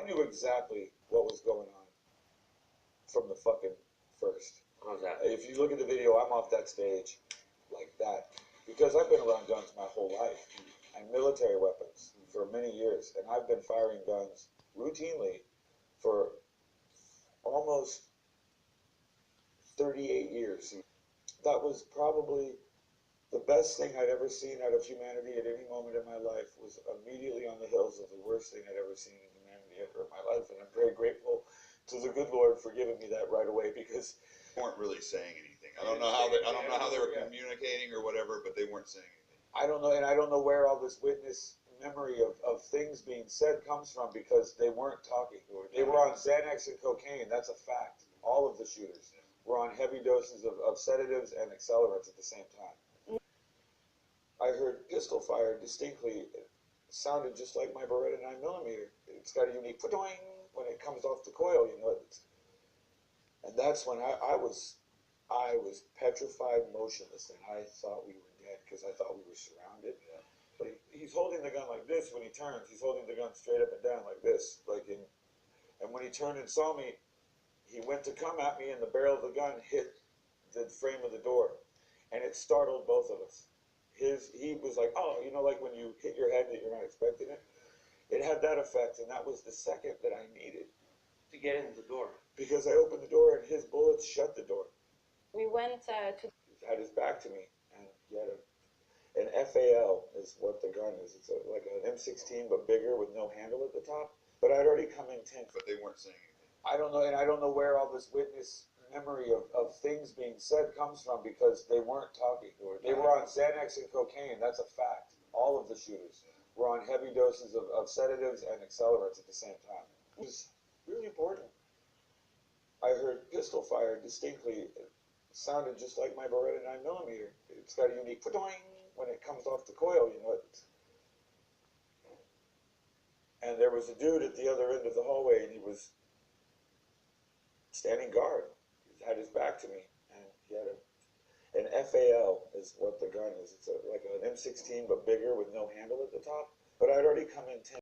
knew exactly what was going on from the fucking first. How's that? If you look at the video, I'm off that stage like that because I've been around guns my whole life and military weapons for many years, and I've been firing guns routinely for almost 38 years. That was probably the best thing I'd ever seen out of humanity at any moment in my life. Was immediately on the heels of the worst thing I'd ever seen in humanity ever in my life, and I'm very grateful to the good Lord for giving me that right away because they weren't really saying anything. I don't know how they were communicating or whatever, but they weren't saying anything. I don't know, and I don't know where all this witness memory of things being said comes from because they weren't talking. They were on Xanax and cocaine. That's a fact. All of the shooters were on heavy doses of sedatives and accelerants at the same time. I heard pistol fire distinctly. It sounded just like my Beretta 9mm. It's got a unique pa-doing when it comes off the coil, you know. And that's when I was petrified, motionless, and I thought we were dead because I thought we were surrounded. Yeah. But he's holding the gun like this when he turns. He's holding the gun straight up and down like this, and when he turned and saw me, he went to come at me, and the barrel of the gun hit the frame of the door, and it startled both of us. He was like, oh, you know, like when you hit your head that you're not expecting it. It had that effect, and that was the second that I needed To get into the door. because I opened the door and his bullets shut the door. We went to... He had his back to me, and he had an FAL is what the gun is. It's like an M16 but bigger with no handle at the top. But I'd already come in 10. But they weren't saying anything. I don't know, and I don't know where all this witness memory of things being said comes from because they weren't talking. They were on Xanax and cocaine. That's a fact. All of the shooters were on heavy doses of sedatives and accelerants at the same time. It was really important. I heard pistol fire distinctly. It sounded just like my Beretta 9mm. It's got a unique pa-doing when it comes off the coil, you know. And there was a dude at the other end of the hallway, and he was standing guard. He had his back to me, and he had an FAL is what the gun is. It's like an M16 but bigger with no handle at the top. But I'd already come in 10.